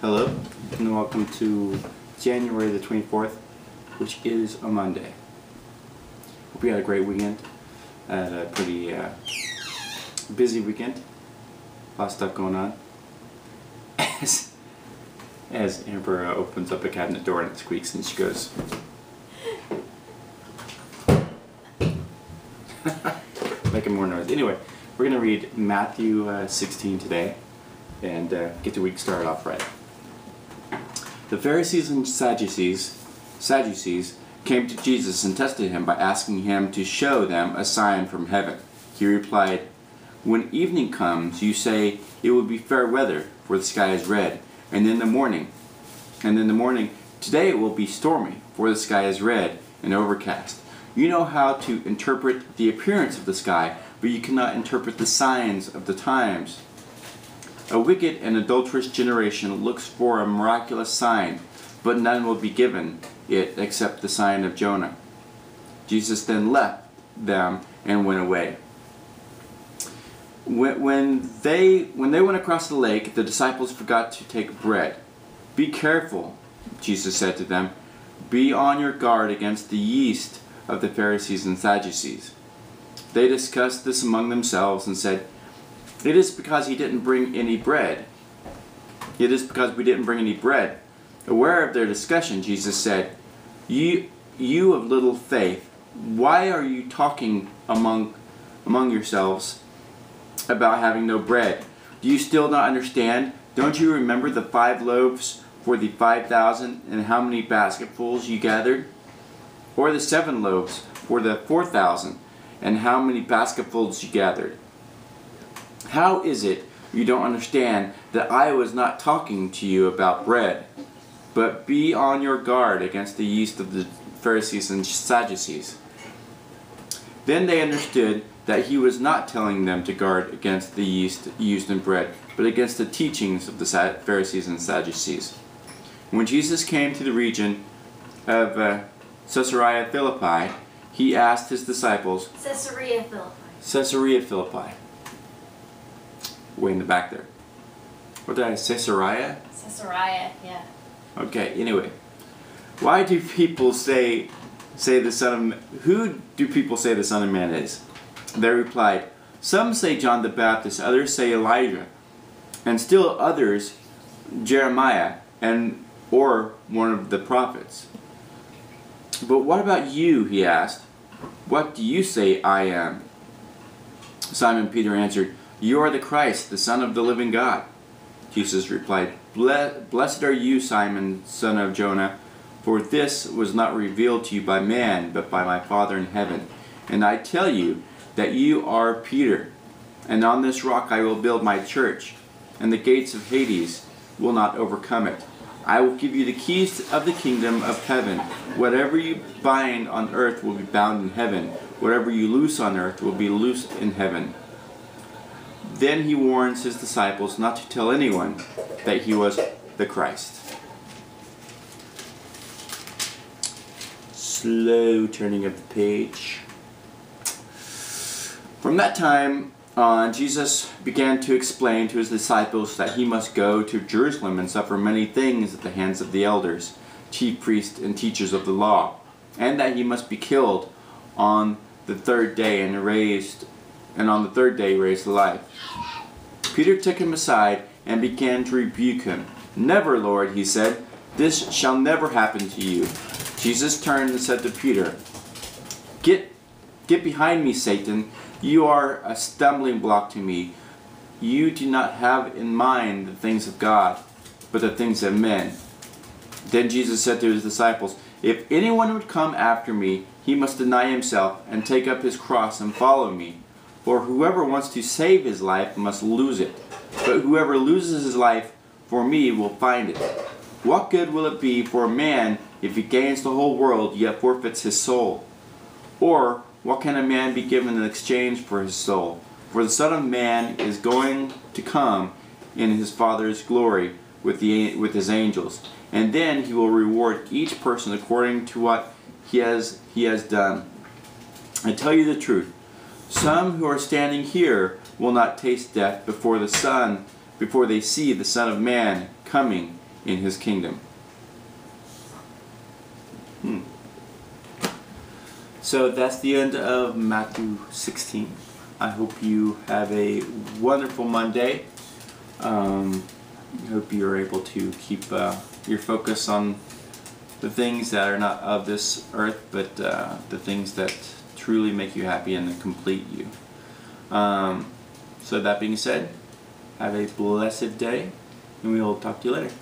Hello, and welcome to January the 24th, which is a Monday. Hope you had a great weekend. I had a pretty busy weekend. A lot of stuff going on. As Amber opens up a cabinet door and it squeaks and she goes, making more noise. Anyway, we're going to read Matthew 16 today and get the week started off right. The Pharisees and Sadducees came to Jesus and tested him by asking him to show them a sign from heaven. He replied, "When evening comes, you say it will be fair weather, for the sky is red, and in the morning, today it will be stormy, for the sky is red and overcast. You know how to interpret the appearance of the sky, but you cannot interpret the signs of the times. A wicked and adulterous generation looks for a miraculous sign, but none will be given it except the sign of Jonah." Jesus then left them and went away. When they went across the lake, the disciples forgot to take bread. "Be careful," Jesus said to them. "Be on your guard against the yeast of the Pharisees and Sadducees." They discussed this among themselves and said, "It is because he didn't bring any bread. It is because we didn't bring any bread." Aware of their discussion, Jesus said, You of little faith, why are you talking among yourselves about having no bread? Do you still not understand? Don't you remember the 5 loaves for the 5,000 and how many basketfuls you gathered? Or the 7 loaves for the 4,000 and how many basketfuls you gathered? How is it you don't understand that I was not talking to you about bread? But be on your guard against the yeast of the Pharisees and Sadducees. Then they understood that he was not telling them to guard against the yeast used in bread, but against the teachings of the Pharisees and Sadducees. When Jesus came to the region of Caesarea Philippi, he asked his disciples... Caesarea Philippi. Way in the back there. What did I say? Caesarea? Caesarea, yeah. Okay, anyway. Who do people say the Son of Man is? They replied, "Some say John the Baptist, others say Elijah, and still others Jeremiah, or one of the prophets." "But what about you?" he asked. "What do you say I am?" Simon Peter answered, "You are the Christ, the Son of the living God." Jesus replied, "Blessed are you, Simon, son of Jonah, for this was not revealed to you by man, but by my Father in heaven. And I tell you that you are Peter, and on this rock I will build my church, and the gates of Hades will not overcome it. I will give you the keys of the kingdom of heaven. Whatever you bind on earth will be bound in heaven. Whatever you loose on earth will be loosed in heaven." Then he warns his disciples not to tell anyone that he was the Christ. Slow turning of the page. From that time on, Jesus began to explain to his disciples that he must go to Jerusalem and suffer many things at the hands of the elders, chief priests, and teachers of the law, and that he must be killed on the third day and on the third day raised to life. Peter took him aside and began to rebuke him. "Never, Lord," he said, "this shall never happen to you." Jesus turned and said to Peter, Get behind me, Satan. You are a stumbling block to me. You do not have in mind the things of God, but the things of men." Then Jesus said to his disciples, "If anyone would come after me, he must deny himself and take up his cross and follow me. For whoever wants to save his life must lose it, but whoever loses his life for me will find it. What good will it be for a man if he gains the whole world yet forfeits his soul? Or what can a man be given in exchange for his soul? For the Son of Man is going to come in his Father's glory with his angels, and then he will reward each person according to what he has done. I tell you the truth, some who are standing here will not taste death before they see the Son of Man coming in His kingdom. So that's the end of Matthew 16. I hope you have a wonderful Monday. I hope you're able to keep your focus on the things that are not of this earth, but the things that truly make you happy and that complete you. So that being said, have a blessed day, and we will talk to you later.